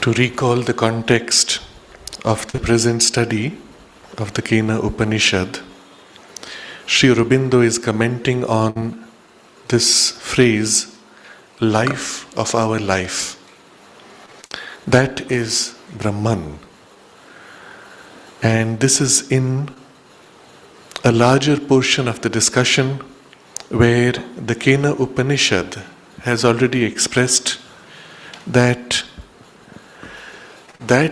To recall the context of the present study of the Kena Upanishad, Sri Aurobindo is commenting on this phrase, life of our life. That is Brahman. And this is in a larger portion of the discussion where the Kena Upanishad has already expressed that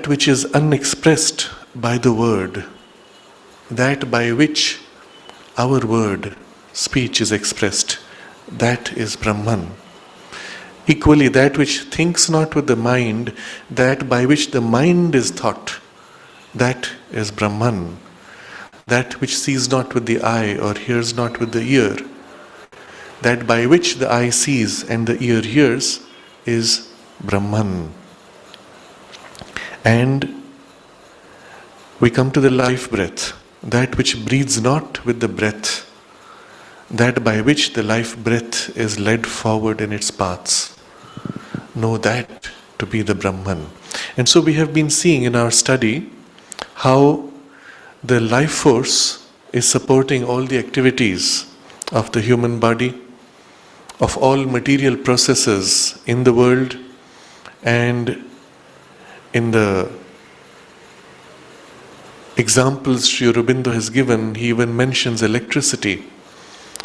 which is unexpressed by the word, that by which our word, speech is expressed, that is Brahman. Equally, that which thinks not with the mind, that by which the mind is thought, that is Brahman. That which sees not with the eye or hears not with the ear, that by which the eye sees and the ear hears is Brahman. And we come to the life breath, that which breathes not with the breath, that by which the life breath is led forward in its paths. Know that to be the Brahman. And so we have been seeing in our study how the life force is supporting all the activities of the human body, of all material processes in the world, and in the examples Sri Aurobindo has given, he even mentions electricity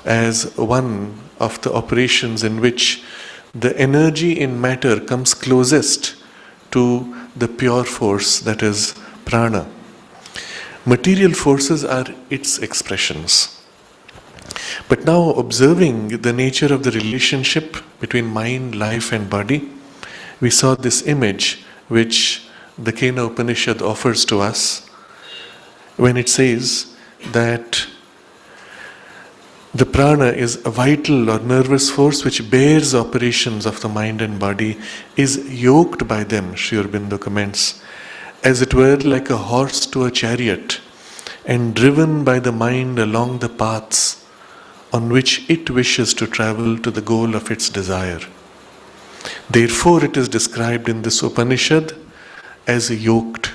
as one of the operations in which the energy in matter comes closest to the pure force, that is Prana. Material forces are its expressions. But now, observing the nature of the relationship between mind, life and body, we saw this image which the Kena Upanishad offers to us when it says that the prana is a vital or nervous force which bears operations of the mind and body, is yoked by them, Sri Aurobindo comments, as it were like a horse to a chariot, and driven by the mind along the paths on which it wishes to travel to the goal of its desire. Therefore, it is described in this Upanishad as yoked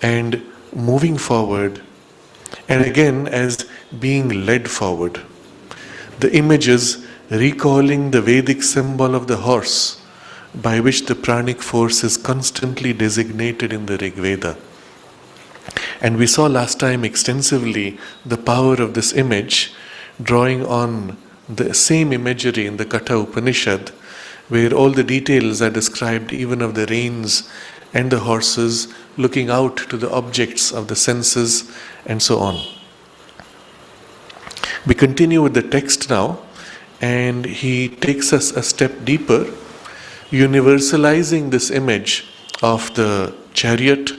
and moving forward, and again as being led forward. The image is recalling the Vedic symbol of the horse by which the pranic force is constantly designated in the Rig Veda. And we saw last time extensively the power of this image, drawing on the same imagery in the Katha Upanishad, where all the details are described even of the reins and the horses looking out to the objects of the senses and so on. We continue with the text now, and he takes us a step deeper, universalizing this image of the chariot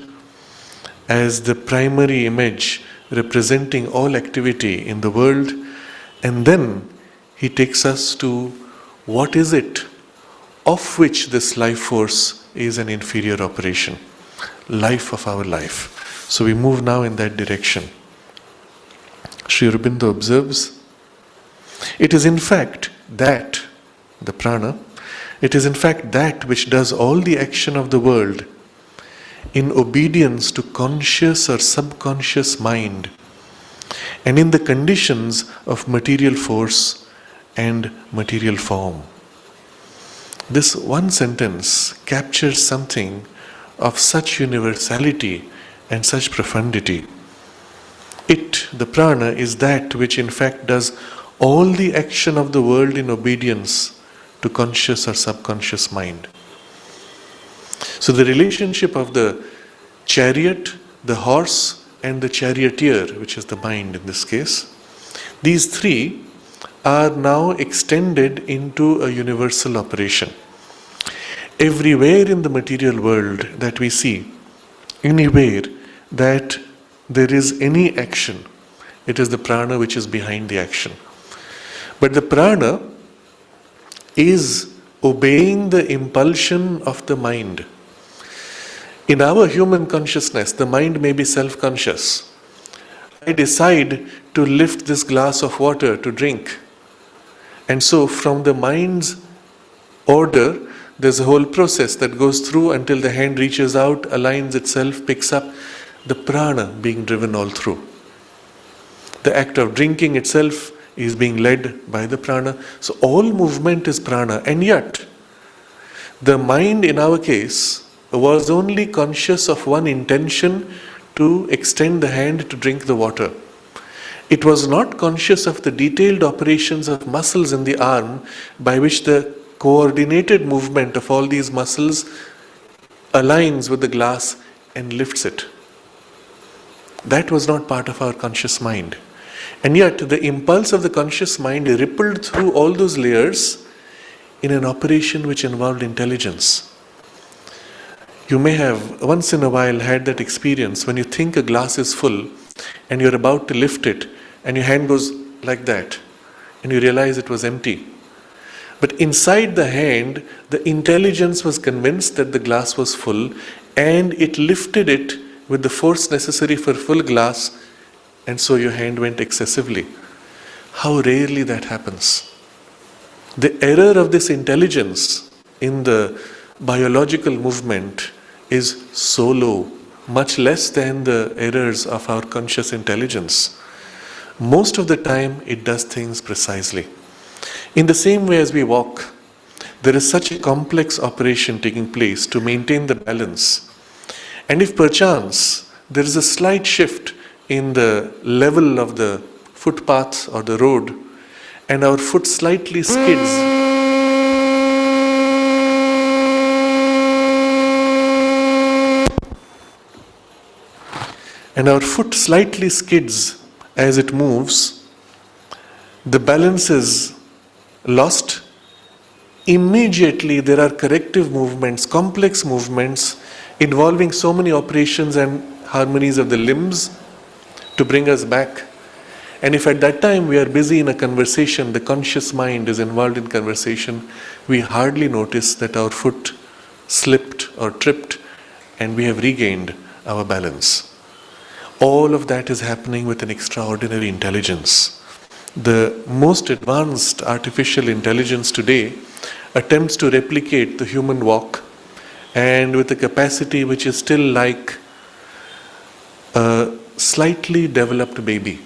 as the primary image representing all activity in the world, and then he takes us to what is it of which this life force is an inferior operation, life of our life. So we move now in that direction. Sri Aurobindo observes, it is in fact that, the prana, it is in fact that which does all the action of the world in obedience to conscious or subconscious mind and in the conditions of material force and material form. This one sentence captures something of such universality and such profundity. It, the prana, is that which in fact does all the action of the world in obedience to conscious or subconscious mind. So the relationship of the chariot, the horse, and the charioteer, which is the mind in this case, these three are now extended into a universal operation. Everywhere in the material world that we see, anywhere that there is any action, it is the prana which is behind the action. But the prana is obeying the impulsion of the mind. In our human consciousness, the mind may be self-conscious. I decide to lift this glass of water to drink. And so from the mind's order, there's a whole process that goes through until the hand reaches out, aligns itself, picks up the prana being driven all through. The act of drinking itself is being led by the prana. So all movement is prana. And yet, the mind in our case was only conscious of one intention, to extend the hand to drink the water. It was not conscious of the detailed operations of muscles in the arm by which the coordinated movement of all these muscles aligns with the glass and lifts it. That was not part of our conscious mind. And yet the impulse of the conscious mind rippled through all those layers in an operation which involved intelligence. You may have once in a while had that experience when you think a glass is full and you're about to lift it and your hand goes like that and you realize it was empty. But inside the hand, the intelligence was convinced that the glass was full and it lifted it with the force necessary for full glass, and so your hand went excessively. How rarely that happens. The error of this intelligence in the biological movement is so low, much less than the errors of our conscious intelligence. Most of the time it does things precisely. In the same way as we walk, there is such a complex operation taking place to maintain the balance. And if perchance there is a slight shift in the level of the footpath or the road, and our foot slightly skids, as it moves, the balance is lost. Immediately there are corrective movements, complex movements involving so many operations and harmonies of the limbs to bring us back. And if at that time we are busy in a conversation, the conscious mind is involved in conversation, we hardly notice that our foot slipped or tripped and we have regained our balance. All of that is happening with an extraordinary intelligence. The most advanced artificial intelligence today attempts to replicate the human walk, and with a capacity which is still like a slightly developed baby.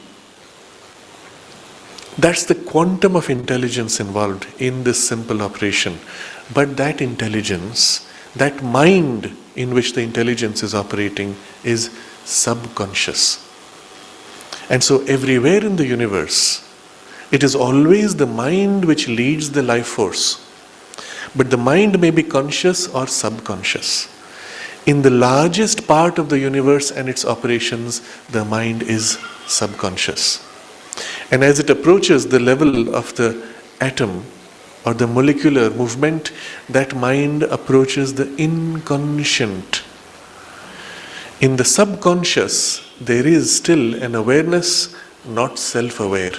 That's the quantum of intelligence involved in this simple operation. But that intelligence, that mind in which the intelligence is operating, is subconscious. And so everywhere in the universe, it is always the mind which leads the life force. But the mind may be conscious or subconscious. In the largest part of the universe and its operations, the mind is subconscious. And as it approaches the level of the atom or the molecular movement, that mind approaches the inconscient. In the subconscious, there is still an awareness, not self-aware.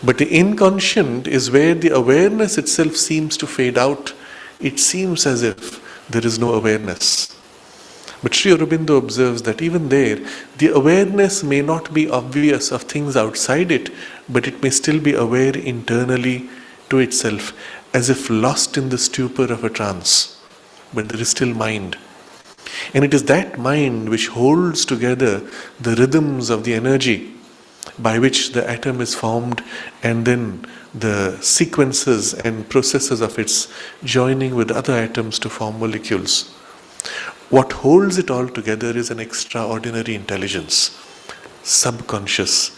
But the inconscient is where the awareness itself seems to fade out. It seems as if there is no awareness. But Sri Aurobindo observes that even there, the awareness may not be obvious of things outside it, but it may still be aware internally to itself, as if lost in the stupor of a trance. But there is still mind. And it is that mind which holds together the rhythms of the energy by which the atom is formed, and then the sequences and processes of its joining with other atoms to form molecules. What holds it all together is an extraordinary intelligence, subconscious,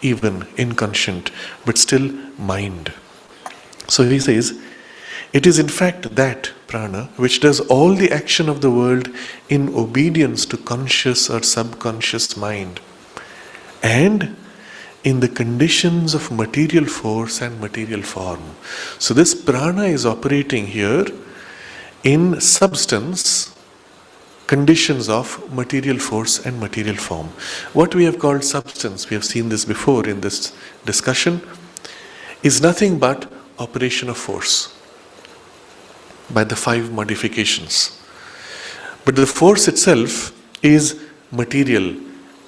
even inconscient, but still mind. So he says, it is in fact that prana which does all the action of the world in obedience to conscious or subconscious mind, and in the conditions of material force and material form. So this prana is operating here in substance, conditions of material force and material form. What we have called substance, we have seen this before in this discussion, is nothing but operation of force by the 5 modifications. But the force itself is material,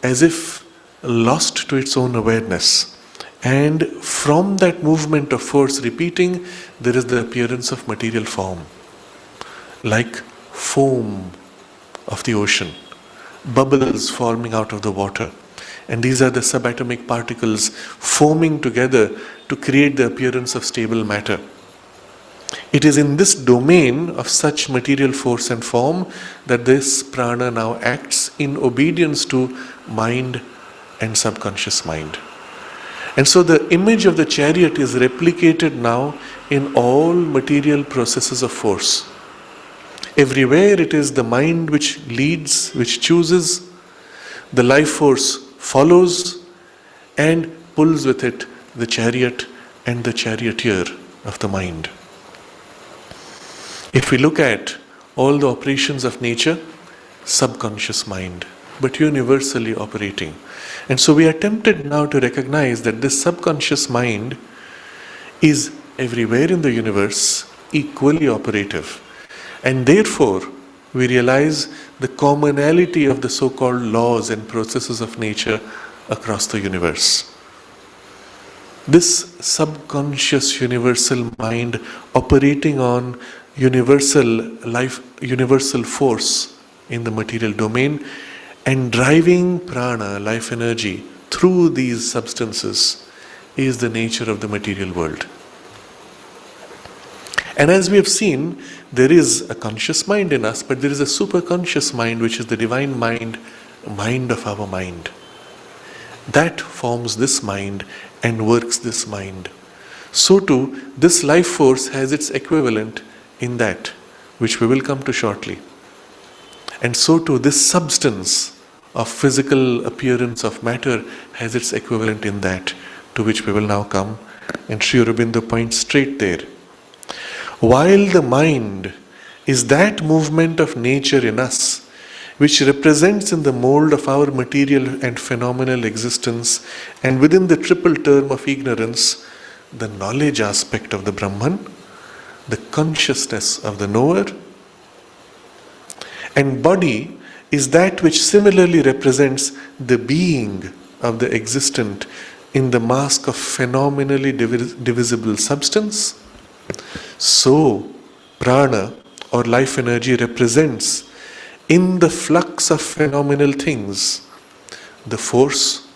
as if lost to its own awareness. And from that movement of force repeating, there is the appearance of material form. like foam of the ocean, bubbles forming out of the water. And these are the subatomic particles forming together to create the appearance of stable matter. It is in this domain of such material force and form that this prana now acts in obedience to mind and subconscious mind. And so the image of the chariot is replicated now in all material processes of force. Everywhere it is the mind which leads, which chooses, the life force follows and pulls with it the chariot and the charioteer of the mind. If we look at all the operations of nature, subconscious mind, but universally operating. And so we are tempted now to recognize that this subconscious mind is everywhere in the universe equally operative. And therefore, we realize the commonality of the so-called laws and processes of nature across the universe. This subconscious universal mind operating on universal life, universal force in the material domain and driving prana, life energy, through these substances is the nature of the material world. And as we have seen, there is a conscious mind in us, but there is a superconscious mind, which is the divine mind, mind of our mind. That forms this mind and works this mind. So too, this life force has its equivalent in that, which we will come to shortly. And so too, this substance of physical appearance of matter has its equivalent in that, to which we will now come. And Sri Aurobindo points straight there. While the mind is that movement of nature in us, which represents in the mold of our material and phenomenal existence, and within the triple term of ignorance, the knowledge aspect of the Brahman, the consciousness of the knower, and body is that which similarly represents the being of the existent in the mask of phenomenally divisible substance. So, prana or life energy represents in the flux of phenomenal things the force,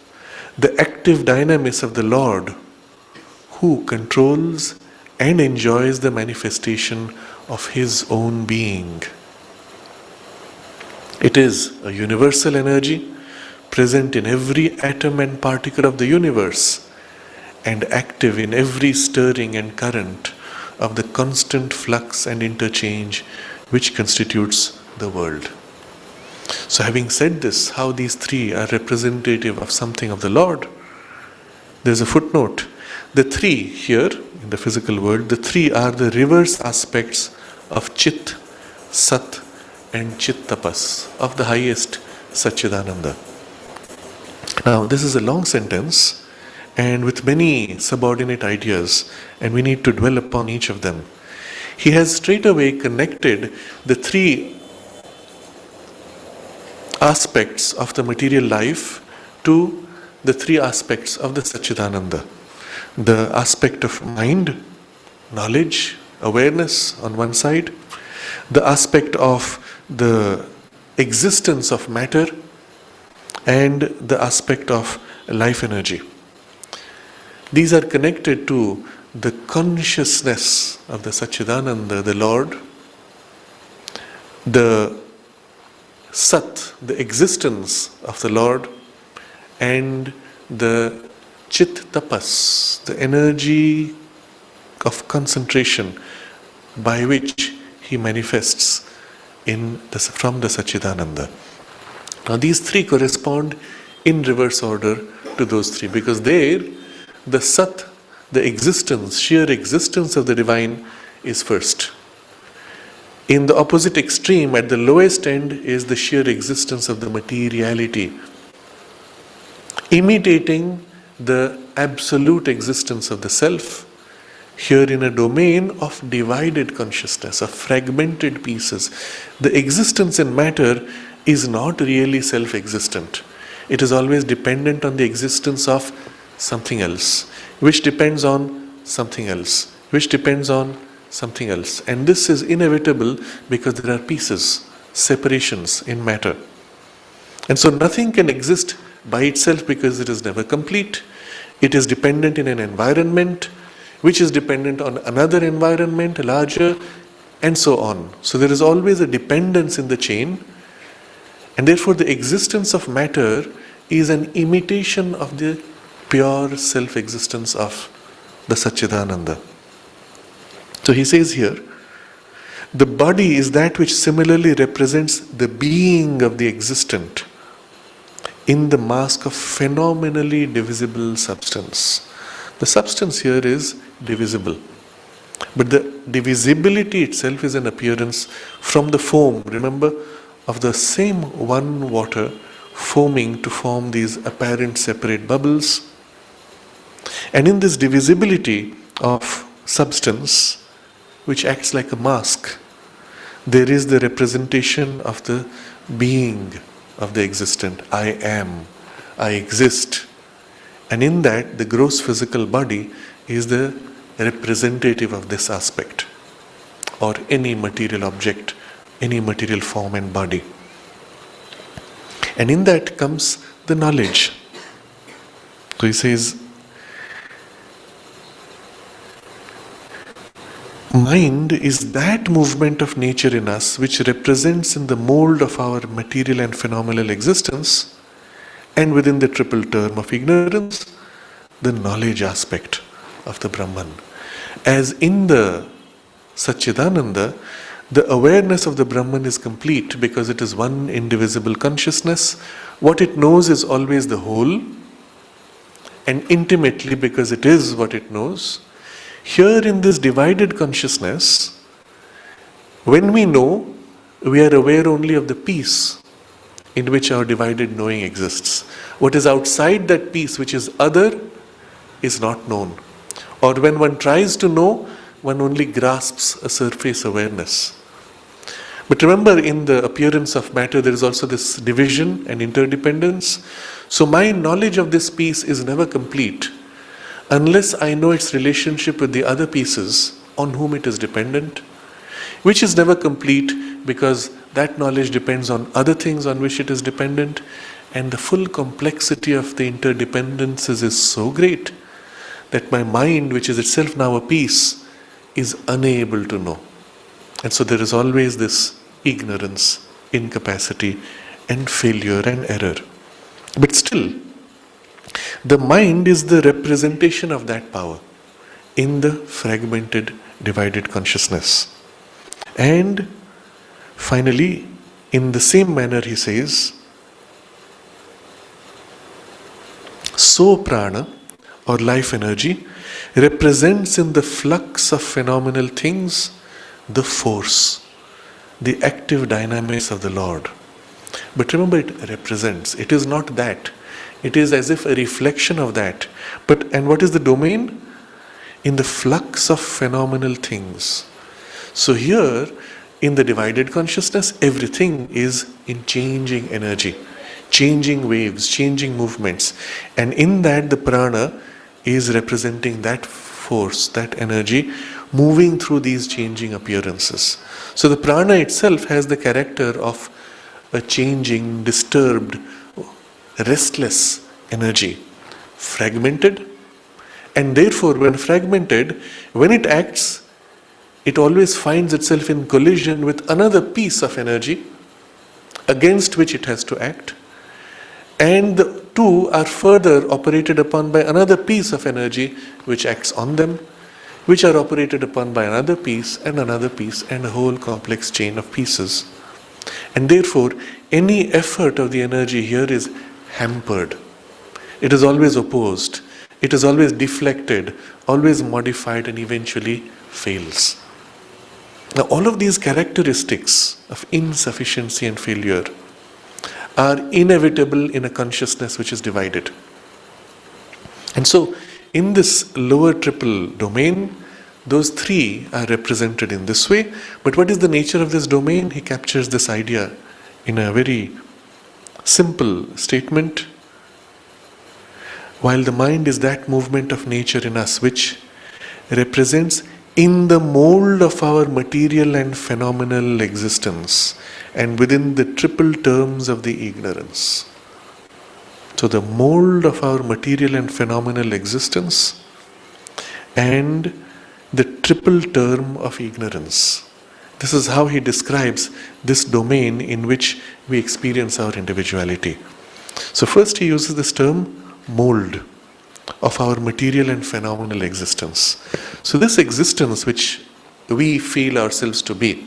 the active dynamism of the Lord, who controls and enjoys the manifestation of His own being. It is a universal energy present in every atom and particle of the universe and active in every stirring and current of the constant flux and interchange which constitutes the world. So having said this, how these three are representative of something of the Lord, there's a footnote. The three here, in the physical world, the three are the reverse aspects of Chit, Sat and Chit Tapas, of the highest Sachidananda. Now, this is a long sentence and with many subordinate ideas, and we need to dwell upon each of them. He has straight away connected the three aspects of the material life to the three aspects of the Sachidananda. The aspect of mind, knowledge, awareness on one side, the aspect of the existence of matter, and the aspect of life energy. These are connected to the consciousness of the Sachidananda, the Lord, the Sat, the existence of the Lord, and the Chit Tapas, the energy of concentration by which He manifests from the Sachidananda. Now these three correspond in reverse order to those three, because there the Sat, the existence, sheer existence of the divine is first. In the opposite extreme, at the lowest end, is the sheer existence of the materiality, imitating the absolute existence of the self, here in a domain of divided consciousness, of fragmented pieces. The existence in matter is not really self-existent. It is always dependent on the existence of something else, which depends on something else, which depends on something else. And this is inevitable because there are pieces, separations in matter. And so nothing can exist by itself because it is never complete. It is dependent in an environment, which is dependent on another environment, larger, and so on. So there is always a dependence in the chain, and therefore the existence of matter is an imitation of the pure self-existence of the Sachidananda. So he says here, the body is that which similarly represents the being of the existent in the mask of phenomenally divisible substance. The substance here is divisible, but the divisibility itself is an appearance from the foam, remember, of the same one water foaming to form these apparent separate bubbles. And in this divisibility of substance, which acts like a mask, there is the representation of the being of the existent. I am, I exist. And in that, the gross physical body is the representative of this aspect, or any material object, any material form and body. And in that comes the knowledge. So he says, mind is that movement of nature in us which represents in the mold of our material and phenomenal existence, and within the triple term of ignorance, the knowledge aspect of the Brahman. As in the Sachidananda, the awareness of the Brahman is complete because it is one indivisible consciousness. What it knows is always the whole, and intimately because it is what it knows. Here in this divided consciousness, when we know, we are aware only of the piece in which our divided knowing exists. What is outside that piece, which is other, is not known. Or when one tries to know, one only grasps a surface awareness. But remember, in the appearance of matter, there is also this division and interdependence. So my knowledge of this piece is never complete unless I know its relationship with the other pieces on whom it is dependent, which is never complete because that knowledge depends on other things on which it is dependent, and the full complexity of the interdependences is so great that my mind, which is itself now a piece, is unable to know. And so there is always this ignorance, incapacity, and failure and error. But still, the mind is the representation of that power in the fragmented, divided consciousness. And finally, in the same manner, he says, so prana, or life energy, represents in the flux of phenomenal things the force, the active dynamics of the Lord. But remember, it represents, it is not that. It is as if a reflection of that. And what is the domain? In the flux of phenomenal things. So here, in the divided consciousness, everything is in changing energy, changing waves, changing movements. And in that, the prana is representing that force, that energy, moving through these changing appearances. So the prana itself has the character of a changing, disturbed, restless energy, fragmented, and therefore when fragmented, when it acts, it always finds itself in collision with another piece of energy against which it has to act, and the two are further operated upon by another piece of energy which acts on them, which are operated upon by another piece and a whole complex chain of pieces. And therefore, any effort of the energy here is hampered. It is always opposed. It is always deflected, always modified, and eventually fails. Now, all of these characteristics of insufficiency and failure are inevitable in a consciousness which is divided. And so, in this lower triple domain, those three are represented in this way. But what is the nature of this domain? He captures this idea in a very simple statement. While the mind is that movement of nature in us which represents in the mold of our material and phenomenal existence, and within the triple terms of the ignorance. So the mold of our material and phenomenal existence and the triple term of ignorance. This is how he describes this domain in which we experience our individuality. So first he uses this term mold of our material and phenomenal existence. So this existence which we feel ourselves to be,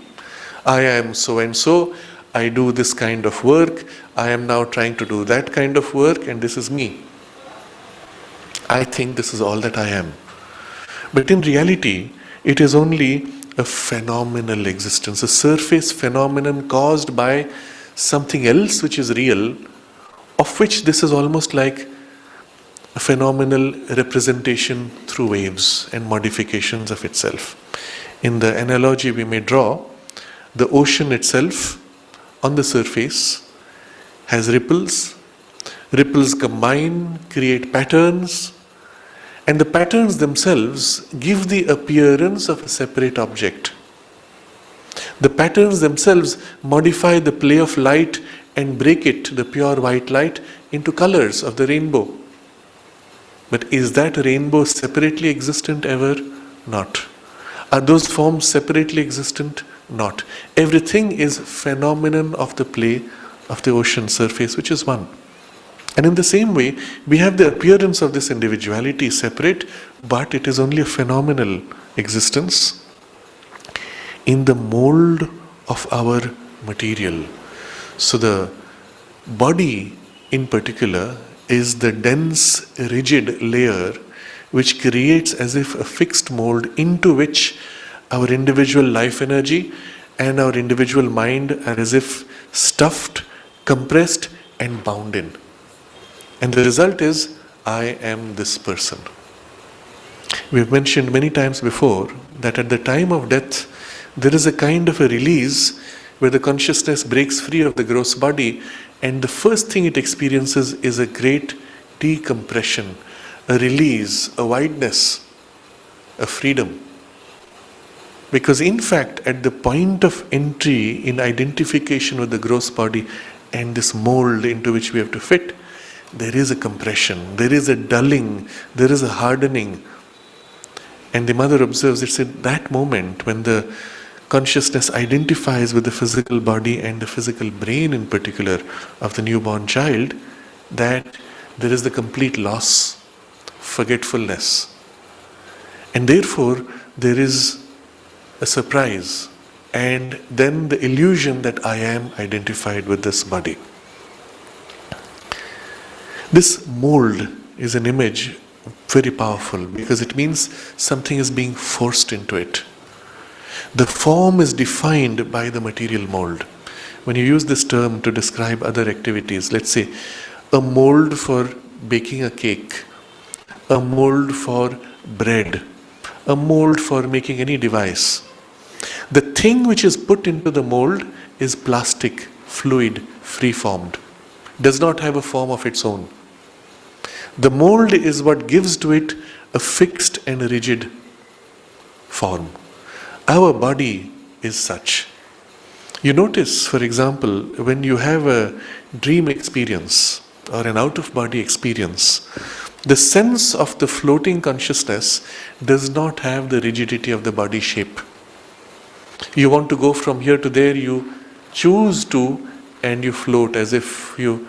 I am so and so, I do this kind of work, I am now trying to do that kind of work, and this is me. I think this is all that I am. But in reality, it is only a phenomenal existence, a surface phenomenon caused by something else which is real, of which this is almost like a phenomenal representation through waves and modifications of itself. In the analogy we may draw, the ocean itself on the surface has ripples. Ripples combine, create patterns, and the patterns themselves give the appearance of a separate object. The patterns themselves modify the play of light and break it, the pure white light, into colors of the rainbow. But is that rainbow separately existent ever? Not. Are those forms separately existent? Not. Everything is phenomenon of the play of the ocean surface, which is one. And in the same way, we have the appearance of this individuality separate, but it is only a phenomenal existence in the mold of our material. So the body in particular is the dense, rigid layer which creates as if a fixed mold into which our individual life energy and our individual mind are as if stuffed, compressed and bound in. And the result is, I am this person. We have mentioned many times before that at the time of death, there is a kind of a release where the consciousness breaks free of the gross body, and the first thing it experiences is a great decompression, a release, a wideness, a freedom. Because in fact, at the point of entry in identification with the gross body and this mold into which we have to fit, there is a compression, there is a dulling, there is a hardening. And the mother observes it's at that moment when the consciousness identifies with the physical body and the physical brain in particular of the newborn child, that there is the complete loss, forgetfulness. And therefore, there is a surprise and then the illusion that I am identified with this body. This mold is an image very powerful because it means something is being forced into it. The form is defined by the material mold. When you use this term to describe other activities, let's say a mold for baking a cake, a mold for bread, a mold for making any device. The thing which is put into the mold is plastic, fluid, free-formed, does not have a form of its own. The mold is what gives to it a fixed and rigid form. Our body is such. You notice, for example, when you have a dream experience or an out-of-body experience, the sense of the floating consciousness does not have the rigidity of the body shape. You want to go from here to there, you choose to, and you float as if you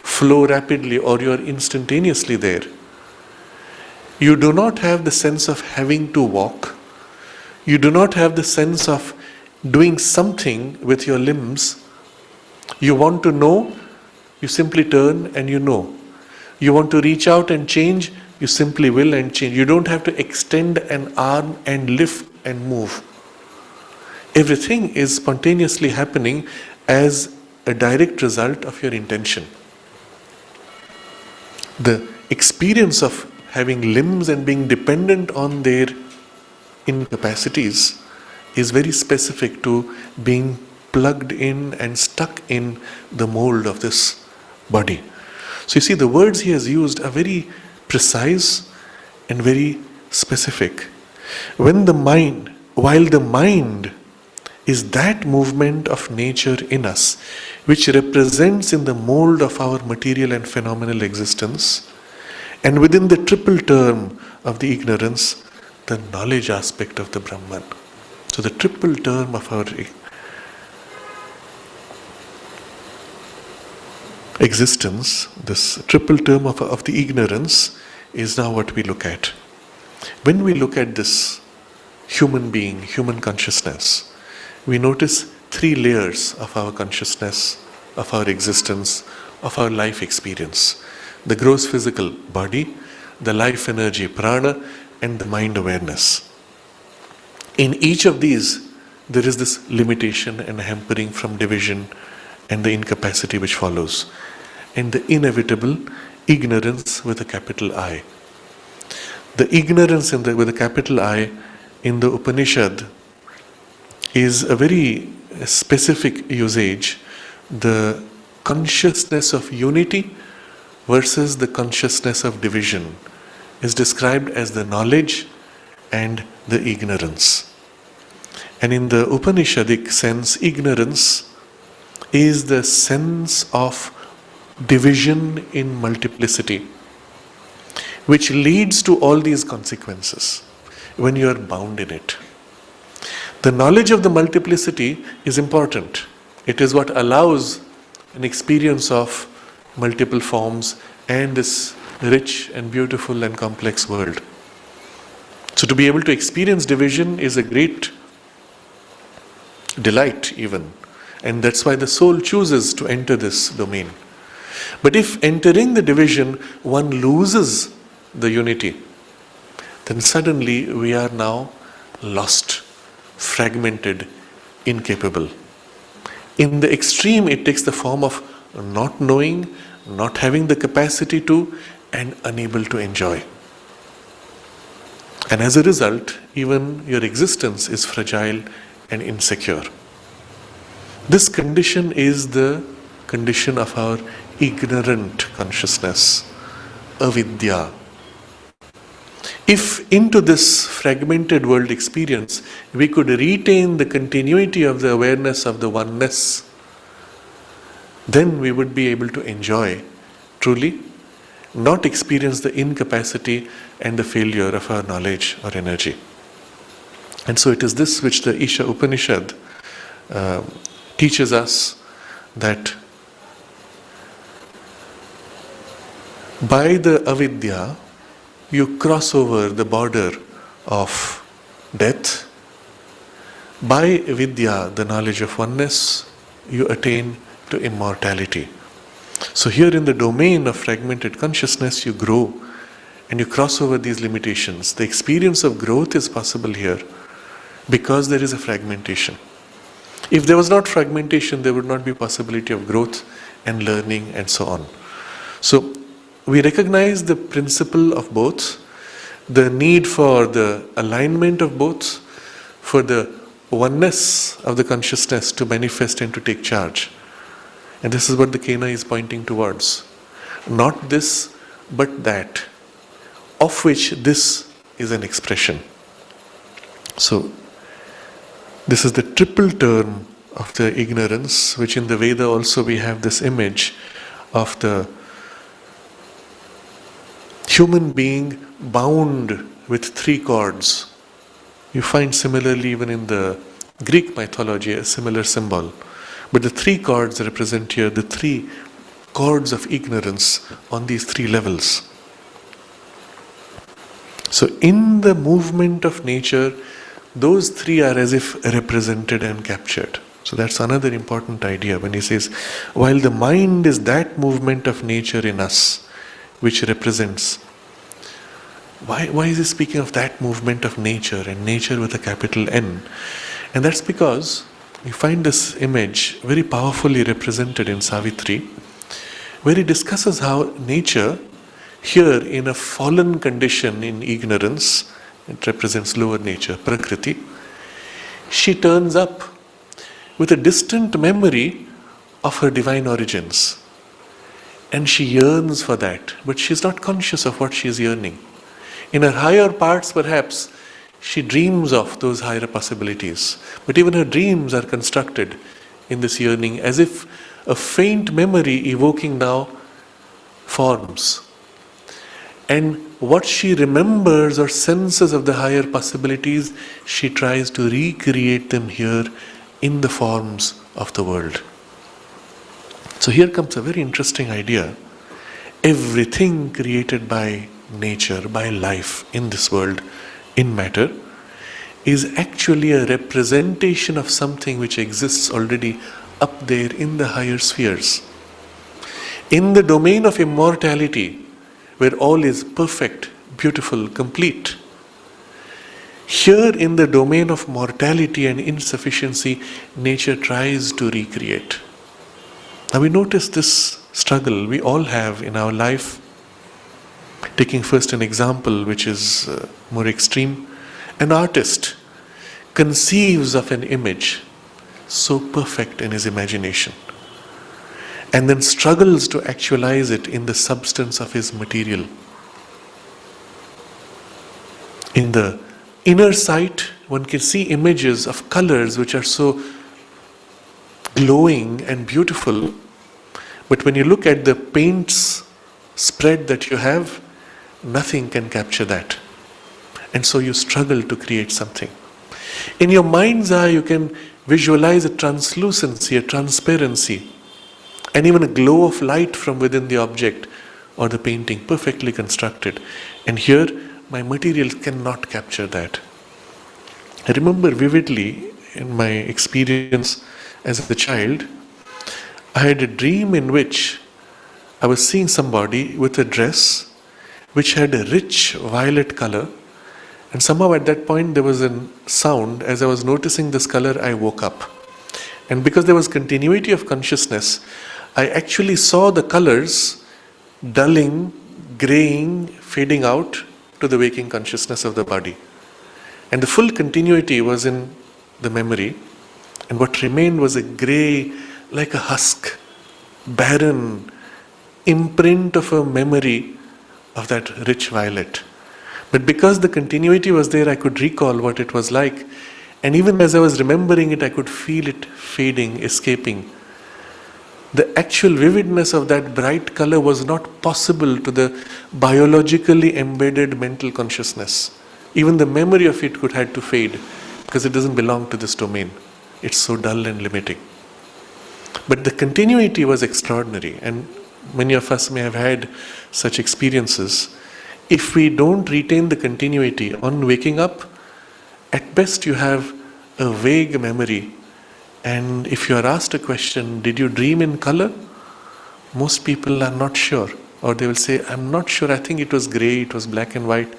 flow rapidly or you are instantaneously there. You do not have the sense of having to walk. You do not have the sense of doing something with your limbs. You want to know, you simply turn and you know. You want to reach out and change, you simply will and change. You don't have to extend an arm and lift and move. Everything is spontaneously happening as a direct result of your intention. The experience of having limbs and being dependent on their incapacities is very specific to being plugged in and stuck in the mold of this body. So you see, the words he has used are very precise and very specific. While the mind is that movement of nature in us, which represents in the mold of our material and phenomenal existence, and within the triple term of the ignorance, the knowledge aspect of the Brahman. So the triple term of our existence, this triple term of the ignorance, is now what we look at. When we look at this human being, human consciousness, we notice three layers of our consciousness, of our existence, of our life experience. The gross physical body, the life energy prana, and the mind awareness. In each of these, there is this limitation and hampering from division and the incapacity which follows, and the inevitable ignorance with a capital I. The ignorance with a capital I in the Upanishad is a very specific usage, the consciousness of unity versus the consciousness of division is described as the knowledge and the ignorance. And in the Upanishadic sense, ignorance is the sense of division in multiplicity, which leads to all these consequences when you are bound in it. The knowledge of the multiplicity is important. It is what allows an experience of multiple forms and this rich and beautiful and complex world. So to be able to experience division is a great delight even. And that's why the soul chooses to enter this domain. But if entering the division one loses the unity, then suddenly we are now lost, fragmented, incapable. In the extreme, it takes the form of not knowing, not having the capacity to, and unable to enjoy. And as a result, even your existence is fragile and insecure. This condition is the condition of our ignorant consciousness, avidya. If into this fragmented world experience we could retain the continuity of the awareness of the oneness, then we would be able to enjoy truly, not experience the incapacity and the failure of our knowledge or energy. And so it is this which the Isha Upanishad teaches us, that by the avidya you cross over the border of death. By vidya, the knowledge of oneness, you attain to immortality. So here in the domain of fragmented consciousness, you grow and you cross over these limitations. The experience of growth is possible here because there is a fragmentation. If there was not fragmentation, there would not be possibility of growth and learning and so on. So we recognize the principle of both, the need for the alignment of both, for the oneness of the consciousness to manifest and to take charge. And this is what the Kena is pointing towards. Not this, but that, of which this is an expression. So, this is the triple term of the ignorance, which in the Veda also we have this image of the human being bound with three cords. You find similarly even in the Greek mythology a similar symbol. But the three cords represent here the three cords of ignorance on these three levels. So in the movement of nature, those three are as if represented and captured. So that's another important idea when he says, while the mind is that movement of nature in us, which represents. Why is he speaking of that movement of nature, and nature with a capital N? And that's because we find this image very powerfully represented in Savitri, where he discusses how nature, here in a fallen condition in ignorance, it represents lower nature, Prakriti, she turns up with a distant memory of her divine origins. And she yearns for that, but she's not conscious of what she is yearning. In her higher parts, perhaps, she dreams of those higher possibilities. But even her dreams are constructed in this yearning, as if a faint memory evoking now forms. And what she remembers or senses of the higher possibilities, she tries to recreate them here in the forms of the world. So here comes a very interesting idea. Everything created by nature, by life in this world, in matter, is actually a representation of something which exists already up there in the higher spheres. In the domain of immortality, where all is perfect, beautiful, complete. Here in the domain of mortality and insufficiency, nature tries to recreate. Now we notice this struggle we all have in our life. Taking first an example which is more extreme, an artist conceives of an image so perfect in his imagination, and then struggles to actualize it in the substance of his material. In the inner sight, one can see images of colors which are so glowing and beautiful, but when you look at the paints spread that you have, nothing can capture that. And so you struggle to create something. In your mind's eye, you can visualize a translucency, a transparency, and even a glow of light from within the object or the painting, perfectly constructed. And here, my material cannot capture that. I remember vividly in my experience as a child, I had a dream in which I was seeing somebody with a dress which had a rich violet color, and somehow at that point there was a sound. As I was noticing this color, I woke up. And because there was continuity of consciousness, I actually saw the colors dulling, graying, fading out to the waking consciousness of the body. And the full continuity was in the memory, and what remained was a grey, like a husk, barren imprint of a memory of that rich violet. But because the continuity was there, I could recall what it was like. And even as I was remembering it, I could feel it fading, escaping. The actual vividness of that bright color was not possible to the biologically embedded mental consciousness. Even the memory of it had to fade, because it doesn't belong to this domain. It's so dull and limiting. But the continuity was extraordinary, and many of us may have had such experiences. If we don't retain the continuity on waking up, at best you have a vague memory. And if you are asked a question, did you dream in color? Most people are not sure. Or they will say, I'm not sure, I think it was grey, it was black and white.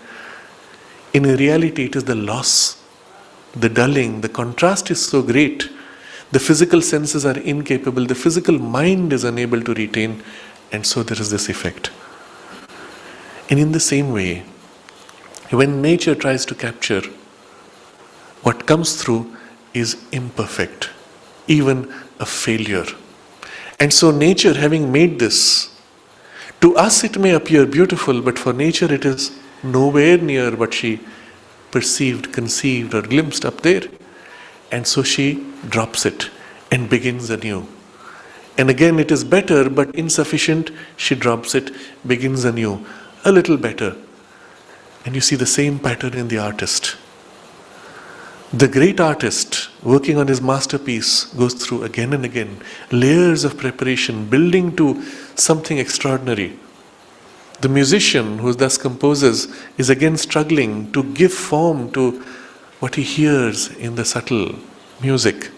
In reality, it is the loss, the dulling, the contrast is so great. The physical senses are incapable, the physical mind is unable to retain, and so there is this effect. And in the same way, when nature tries to capture, what comes through is imperfect, even a failure. And so nature, having made this, to us it may appear beautiful, but for nature it is nowhere near what she perceived, conceived or glimpsed up there. And so she drops it and begins anew. And again it is better but insufficient, she drops it, begins anew. A little better. And you see the same pattern in the artist. The great artist, working on his masterpiece, goes through again and again layers of preparation, building to something extraordinary. The musician who thus composes is again struggling to give form to what he hears in the subtle music.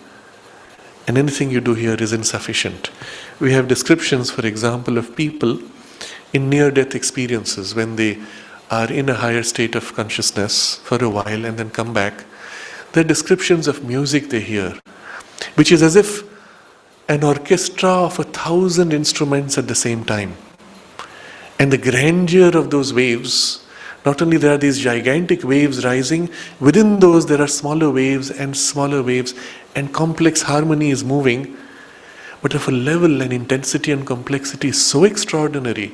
And anything you do here is insufficient. We have descriptions, for example, of people in near-death experiences when they are in a higher state of consciousness for a while and then come back. There are descriptions of music they hear, which is as if an orchestra of 1,000 instruments at the same time. And the grandeur of those waves, not only there are these gigantic waves rising, within those there are smaller waves and complex harmony is moving, but of a level and intensity and complexity so extraordinary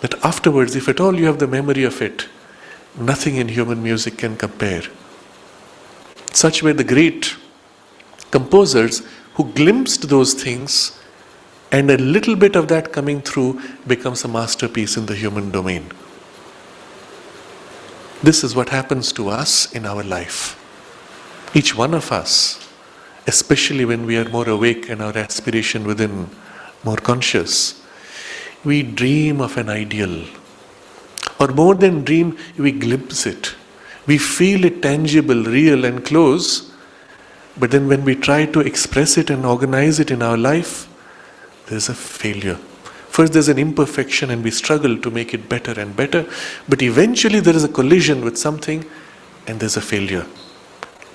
that afterwards, if at all you have the memory of it, Nothing in human music can compare. Such were the great composers who glimpsed those things, and a little bit of that coming through becomes a masterpiece in the human domain. This is what happens to us in our life. Each one of us, especially when we are more awake and our aspiration within more conscious, we dream of an ideal. Or more than dream, we glimpse it. We feel it tangible, real and close. But then when we try to express it and organize it in our life, there's a failure. First there's an imperfection and we struggle to make it better and better. But eventually there is a collision with something and there's a failure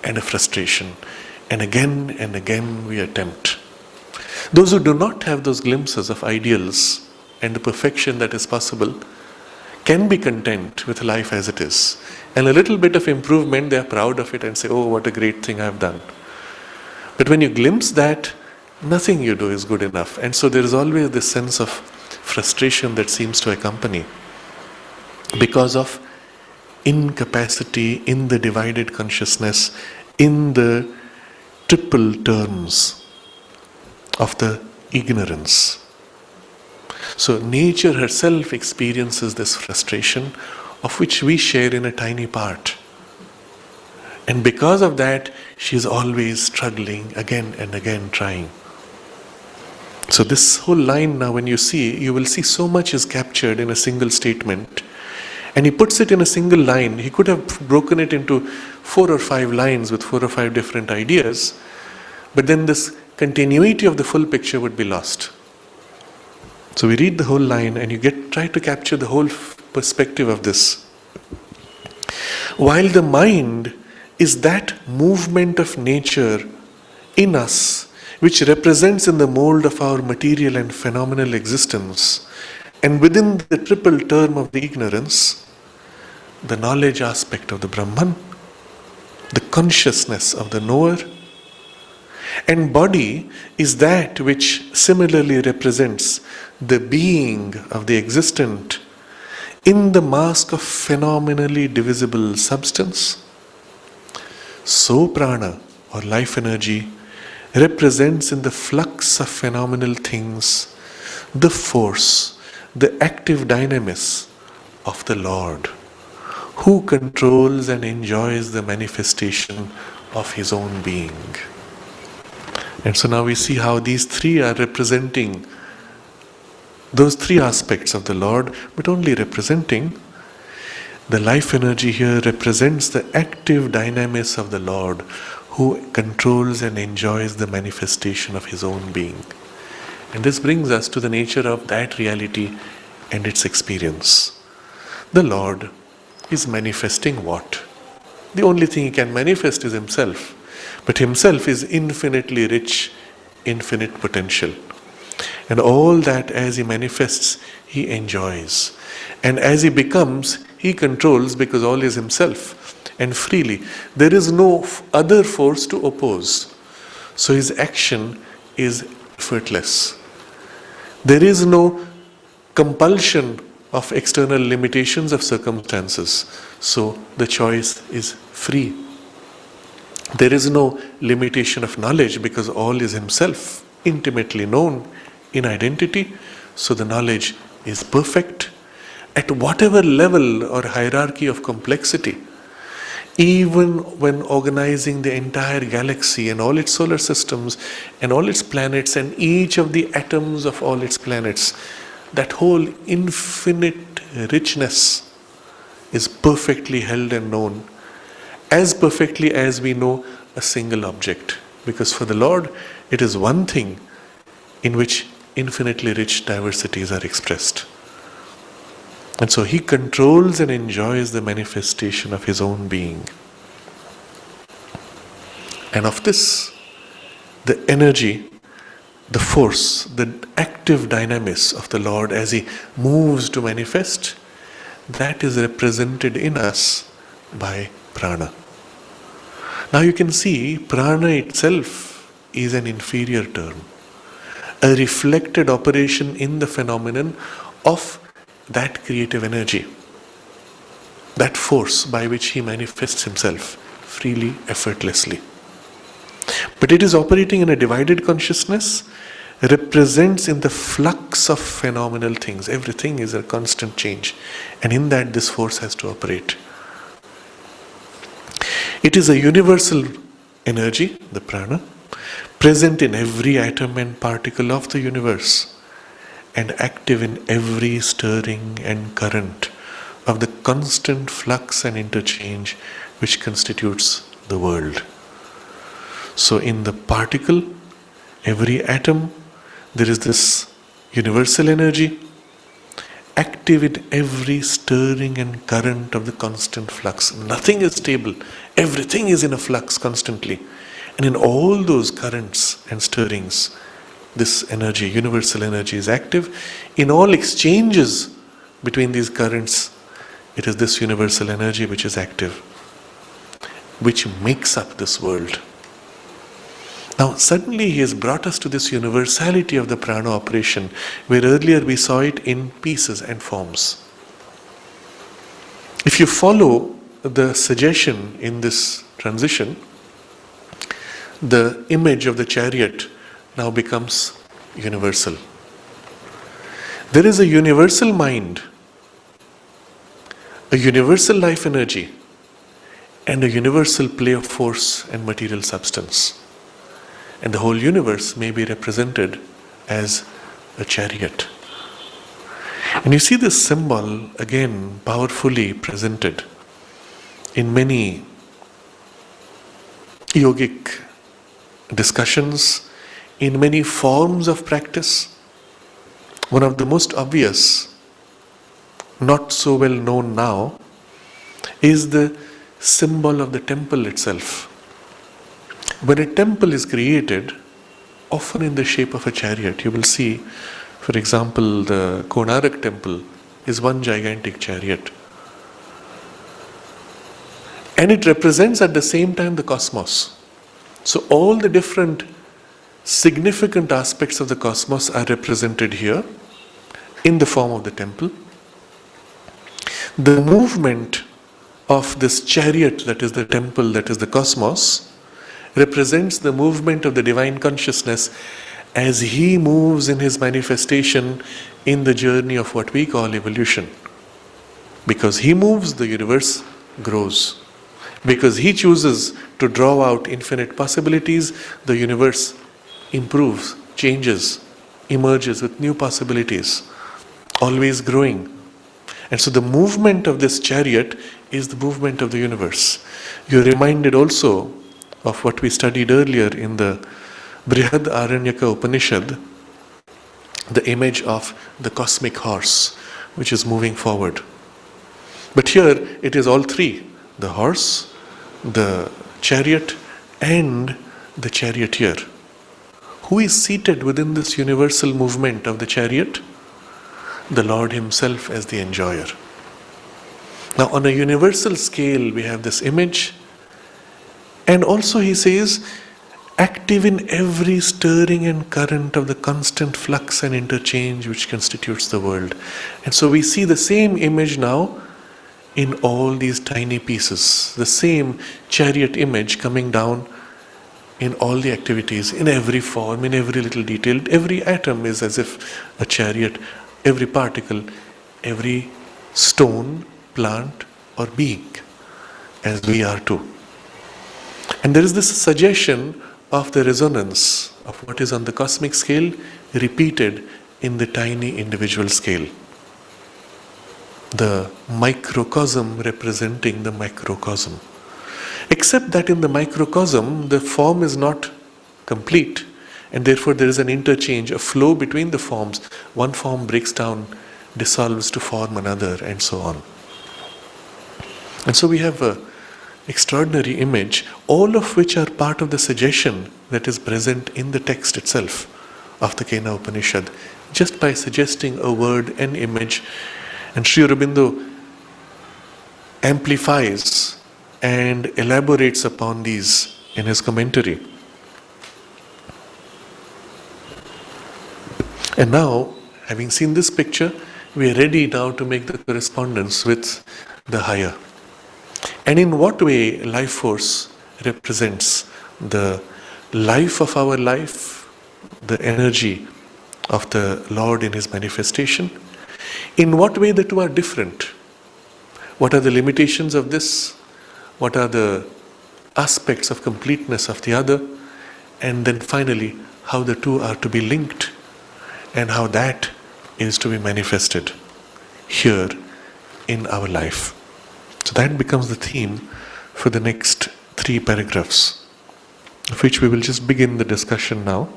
and a frustration. And again we attempt. Those who do not have those glimpses of ideals and the perfection that is possible can be content with life as it is. And a little bit of improvement, they are proud of it and say, oh, what a great thing I have done. But when you glimpse that, nothing you do is good enough. And so there is always this sense of frustration that seems to accompany because of incapacity in the divided consciousness, in the triple terms of the ignorance. So nature herself experiences this frustration of which we share in a tiny part. And because of that, she is always struggling again and again, trying. So this whole line now, when you see, you will see so much is captured in a single statement. And he puts it in a single line. He could have broken it into 4 or 5 lines with 4 or 5 different ideas. But then this continuity of the full picture would be lost. So we read the whole line and you try to capture the whole perspective of this. While the mind is that movement of nature in us which represents in the mold of our material and phenomenal existence, and within the triple term of the ignorance, the knowledge aspect of the Brahman, the consciousness of the knower, and body is that which similarly represents the being of the existent in the mask of phenomenally divisible substance. So prana, or life energy, represents in the flux of phenomenal things the force, the active dynamis of the Lord, who controls and enjoys the manifestation of his own being. And so now we see how these three are representing those three aspects of the Lord, but only representing. The life energy here represents the active dynamis of the Lord, who controls and enjoys the manifestation of his own being. And this brings us to the nature of that reality and its experience. The Lord is manifesting what? The only thing he can manifest is himself. But himself is infinitely rich, infinite potential. And all that as he manifests, he enjoys. And as he becomes, he controls, because all is himself and freely. There is no other force to oppose. So his action is effortless. There is no compulsion of external limitations of circumstances. So the choice is free. There is no limitation of knowledge, because all is himself, intimately known in identity. So the knowledge is perfect at whatever level or hierarchy of complexity. Even when organizing the entire galaxy and all its solar systems and all its planets and each of the atoms of all its planets, that whole infinite richness is perfectly held and known, as perfectly as we know a single object. Because for the Lord, it is one thing in which infinitely rich diversities are expressed. And so he controls and enjoys the manifestation of his own being. And of this, the energy, the force, the active dynamis of the Lord as he moves to manifest, that is represented in us by prana. Now you can see prana itself is an inferior term, a reflected operation in the phenomenon of that creative energy. that force by which he manifests himself freely, effortlessly. But it is operating in a divided consciousness, represents in the flux of phenomenal things. Everything is a constant change, and in that this force has to operate. It is a universal energy, the prana, present in every atom and particle of the universe, and active in every stirring and current of the constant flux and interchange which constitutes the world. So in the particle, every atom, there is this universal energy, active in every stirring and current of the constant flux. Nothing is stable. Everything is in a flux constantly. And in all those currents and stirrings, this energy, universal energy, is active. In all exchanges between these currents, it is this universal energy which is active, which makes up this world. Now, suddenly he has brought us to this universality of the prana operation, where earlier we saw it in pieces and forms. If you follow the suggestion in this transition, the image of the chariot now becomes universal. There is a universal mind, a universal life energy, and a universal play of force and material substance. And the whole universe may be represented as a chariot. And you see this symbol again powerfully presented in many yogic discussions, in many forms of practice. One of the most obvious, not so well known now, is the symbol of the temple itself. When a temple is created, often in the shape of a chariot, you will see, for example, the Konark temple is one gigantic chariot. And it represents at the same time the cosmos. So all the different significant aspects of the cosmos are represented here in the form of the temple. The movement of this chariot, that is the temple, that is the cosmos, represents the movement of the divine consciousness as he moves in his manifestation in the journey of what we call evolution. Because he moves, the universe grows. Because he chooses to draw out infinite possibilities, the universe improves, changes, emerges with new possibilities, always growing. And so the movement of this chariot is the movement of the universe. You're reminded also of what we studied earlier in the Brihad Aranyaka Upanishad, the image of the cosmic horse, which is moving forward. But here it is all three, the horse, the chariot, and the charioteer. Who is seated within this universal movement of the chariot? The Lord himself as the enjoyer. Now on a universal scale we have this image, and also he says, active in every stirring and current of the constant flux and interchange which constitutes the world. And so we see the same image now in all these tiny pieces, the same chariot image coming down in all the activities, in every form, in every little detail. Every atom is as if a chariot, every particle, every stone, plant or being, as we are too. And there is this suggestion of the resonance of what is on the cosmic scale repeated in the tiny individual scale. The microcosm representing the macrocosm. Except that in the microcosm, the form is not complete, and therefore there is an interchange, a flow between the forms. One form breaks down, dissolves to form another, and so on. And so we have an extraordinary image, all of which are part of the suggestion that is present in the text itself of the Kena Upanishad, just by suggesting a word, an image. And Sri Aurobindo amplifies and elaborates upon these in his commentary. And now, having seen this picture, we are ready now to make the correspondence with the higher. And in what way life force represents the life of our life, the energy of the Lord in His manifestation? In what way the two are different? What are the limitations of this? What are the aspects of completeness of the other? And then finally, how the two are to be linked and how that is to be manifested here in our life. So that becomes the theme for the next 3 paragraphs, of which we will just begin the discussion now.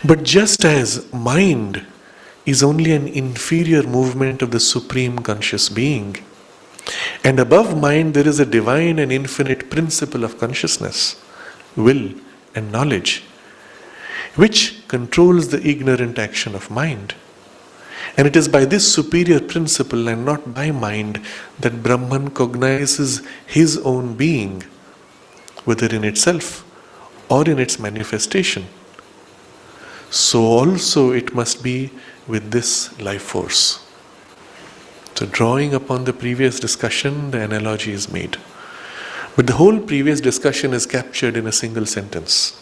But just as mind is only an inferior movement of the Supreme Conscious Being, and above mind there is a divine and infinite principle of consciousness, will and knowledge, which controls the ignorant action of mind. And it is by this superior principle and not by mind that Brahman cognizes his own being, whether in itself or in its manifestation. So also it must be with this life force. So drawing upon the previous discussion, the analogy is made. But the whole previous discussion is captured in a single sentence.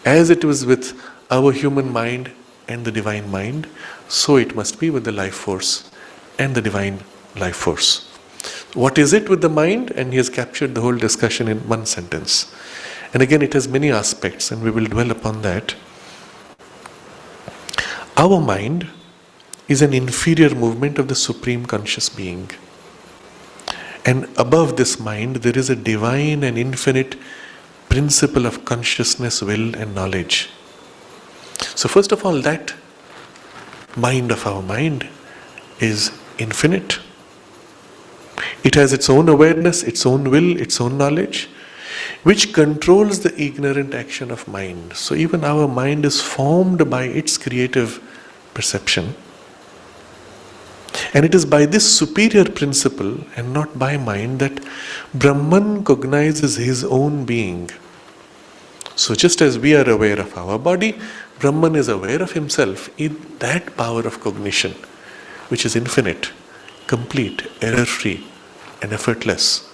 As it was with our human mind and the divine mind, so it must be with the life force and the divine life force. What is it with the mind? And he has captured the whole discussion in one sentence. And again, it has many aspects, and we will dwell upon that. Our mind is an inferior movement of the Supreme Conscious Being. And above this mind, there is a divine and infinite principle of consciousness, will and knowledge. So first of all, that mind of our mind is infinite. It has its own awareness, its own will, its own knowledge, which controls the ignorant action of mind. So even our mind is formed by its creative perception. And it is by this superior principle and not by mind that Brahman cognizes his own being. So just as we are aware of our body, Brahman is aware of himself in that power of cognition, which is infinite, complete, error-free, and effortless.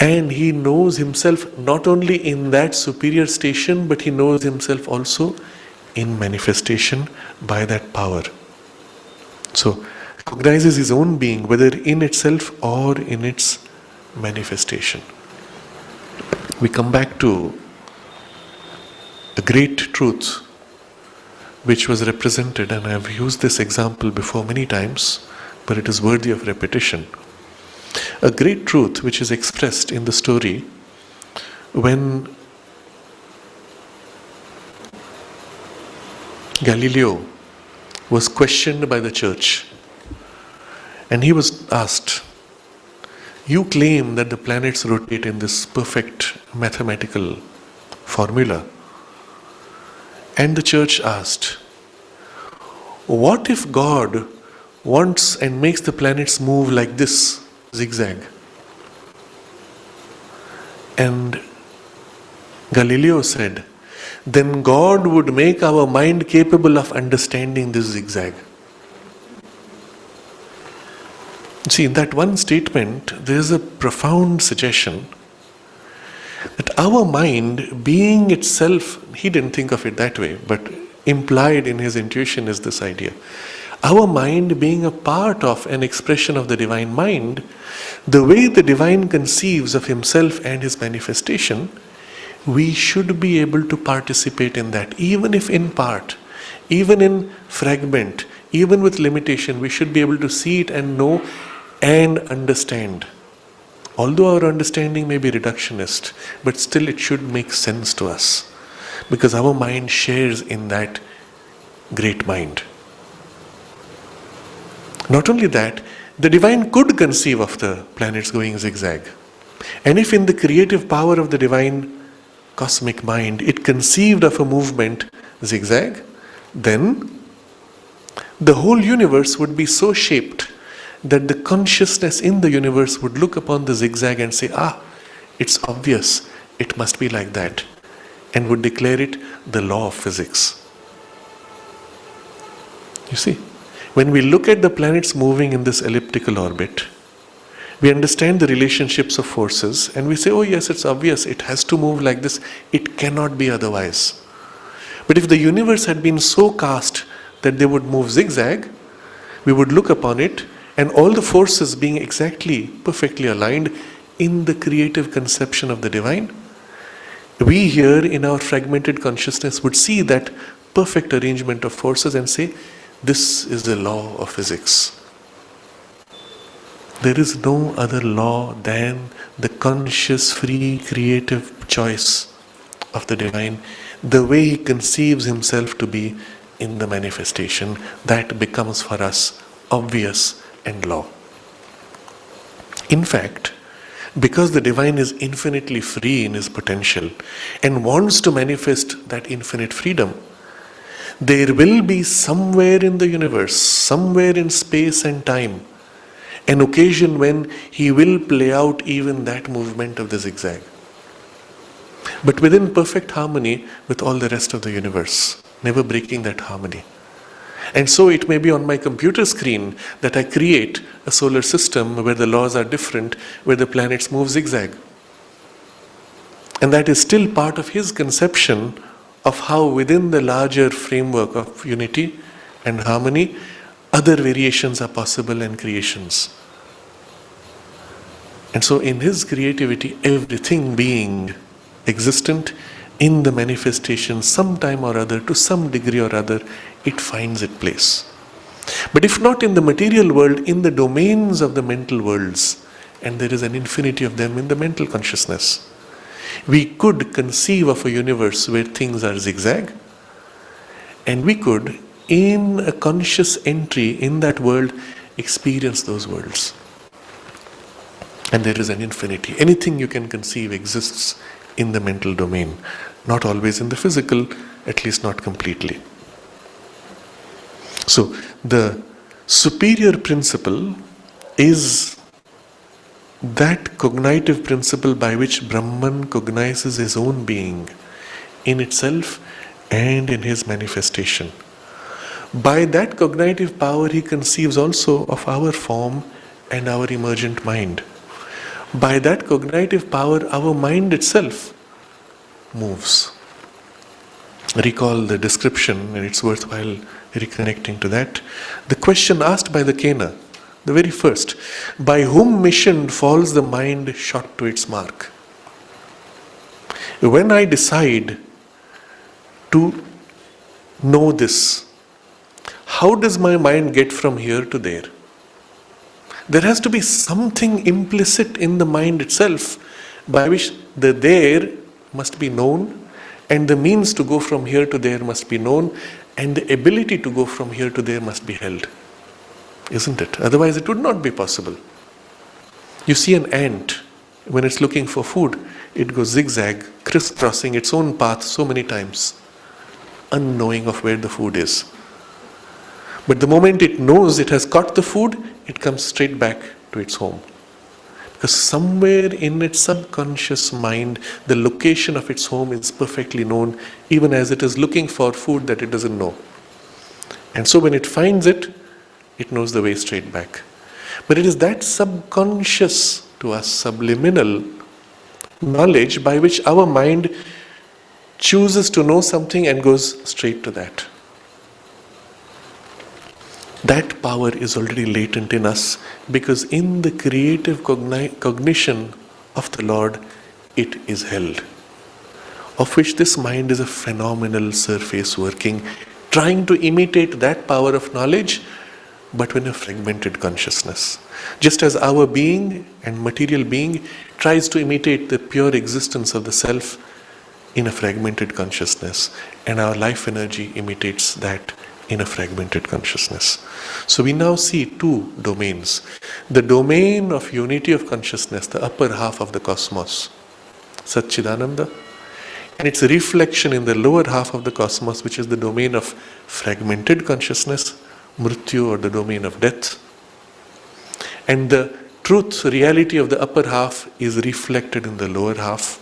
And he knows himself not only in that superior station, but he knows himself also in manifestation by that power. So, cognizes his own being, whether in itself or in its manifestation. We come back to a great truth which was represented, and I have used this example before many times, but it is worthy of repetition. A great truth which is expressed in the story when Galileo was questioned by the church, and he was asked, "You claim that the planets rotate in this perfect mathematical formula." And the church asked, "What if God wants and makes the planets move like this, zigzag?" And Galileo said, "Then God would make our mind capable of understanding this zigzag." See, in that one statement, there is a profound suggestion that our mind, being itself, he didn't think of it that way, but implied in his intuition is this idea. Our mind being a part of an expression of the divine mind, the way the divine conceives of himself and his manifestation, we should be able to participate in that, even if in part, even in fragment, even with limitation, we should be able to see it and know and understand. Although our understanding may be reductionist, but still it should make sense to us, because our mind shares in that great mind. Not only that, the divine could conceive of the planets going zigzag. And if in the creative power of the divine cosmic mind it conceived of a movement zigzag, then the whole universe would be so shaped that the consciousness in the universe would look upon the zigzag and say, it's obvious, it must be like that, and would declare it the law of physics. You see, When we look at the planets moving in this elliptical orbit, we understand the relationships of forces and we say, oh yes, it's obvious, it has to move like this, it cannot be otherwise. But if the universe had been so cast that they would move zigzag, we would look upon it and all the forces being exactly, perfectly aligned in the creative conception of the divine, we here in our fragmented consciousness would see that perfect arrangement of forces and say, this is the law of physics. There is no other law than the conscious, free, creative choice of the divine, the way he conceives himself to be in the manifestation. That becomes for us obvious and law. In fact, because the divine is infinitely free in his potential and wants to manifest that infinite freedom, there will be somewhere in the universe, somewhere in space and time, an occasion when he will play out even that movement of the zigzag. But within perfect harmony with all the rest of the universe, never breaking that harmony. And so it may be on my computer screen that I create a solar system where the laws are different, where the planets move zigzag. And that is still part of his conception of how within the larger framework of unity and harmony, other variations are possible and creations. And so in his creativity, everything being existent in the manifestation sometime or other, to some degree or other, it finds its place. But if not in the material world, in the domains of the mental worlds, and there is an infinity of them in the mental consciousness, we could conceive of a universe where things are zigzag, and we could, in a conscious entry in that world, experience those worlds. And there is an infinity. Anything you can conceive exists in the mental domain, not always in the physical, at least not completely. So, the superior principle is that cognitive principle by which Brahman cognizes his own being in itself and in his manifestation. By that cognitive power, he conceives also of our form and our emergent mind. By that cognitive power, our mind itself moves. Recall the description, and it's worthwhile reconnecting to that. The question asked by the Cana, the very first, by whom missioned falls the mind shot to its mark? When I decide to know this, how does my mind get from here to there? There has to be something implicit in the mind itself by which the there must be known, and the means to go from here to there must be known, and the ability to go from here to there must be held. Isn't it? Otherwise it would not be possible. You see an ant, when it's looking for food, it goes zigzag, crisscrossing its own path so many times, unknowing of where the food is. But the moment it knows it has caught the food, it comes straight back to its home. Because somewhere in its subconscious mind, the location of its home is perfectly known, even as it is looking for food that it doesn't know. And so when it finds it, it knows the way straight back. But it is that subconscious to us, subliminal knowledge by which our mind chooses to know something and goes straight to that. That power is already latent in us, because in the creative cognition of the Lord, it is held. Of which this mind is a phenomenal surface working, trying to imitate that power of knowledge, but in a fragmented consciousness. Just as our being and material being tries to imitate the pure existence of the self in a fragmented consciousness, and our life energy imitates that in a fragmented consciousness. So we now see two domains. The domain of unity of consciousness, the upper half of the cosmos, Sachidananda, and its reflection in the lower half of the cosmos, which is the domain of fragmented consciousness, Mrityu, or the domain of death. And the truth, reality of the upper half is reflected in the lower half.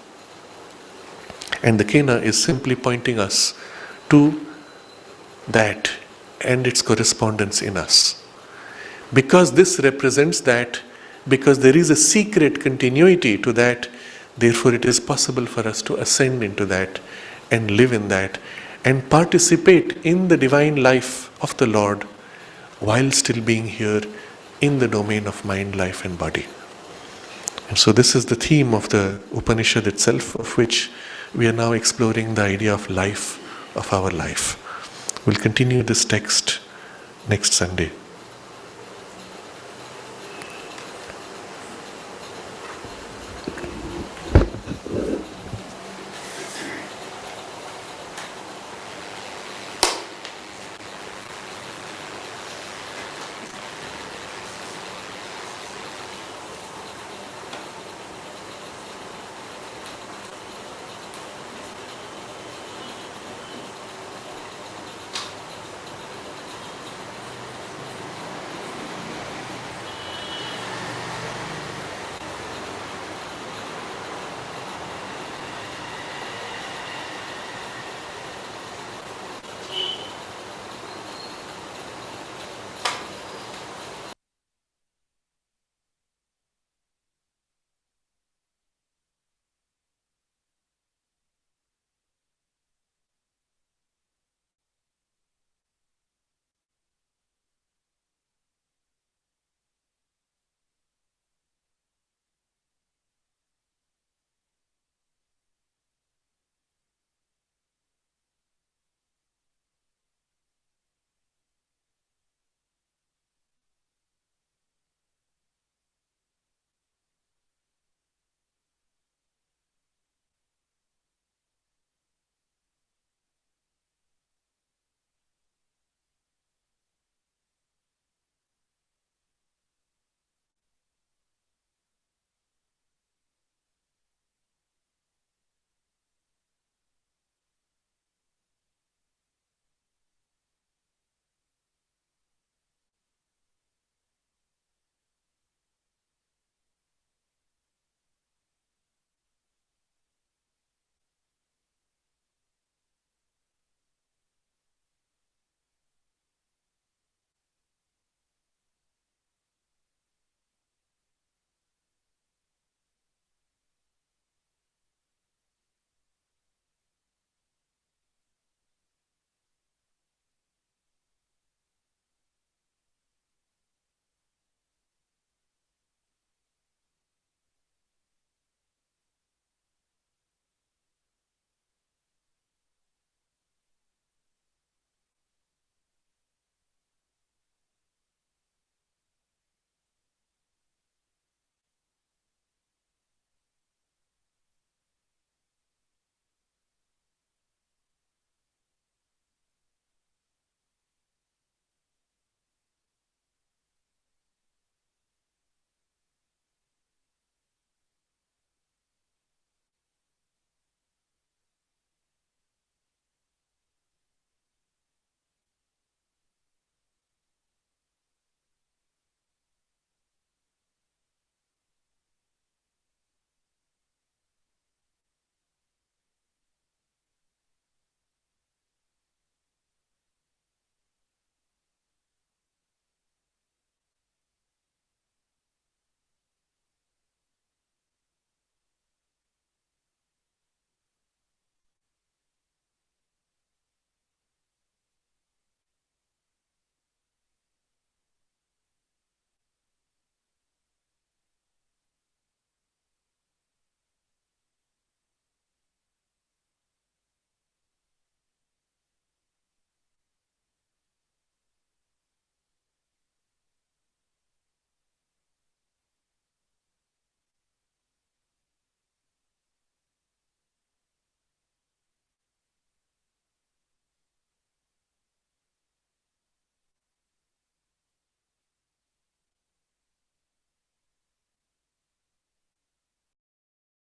And the Cana is simply pointing us to that and its correspondence in us. Because this represents that, because there is a secret continuity to that, therefore it is possible for us to ascend into that and live in that and participate in the divine life of the Lord while still being here in the domain of mind, life and body. And so this is the theme of the Upanishad itself, of which we are now exploring the idea of life, of our life. We'll continue this text next Sunday.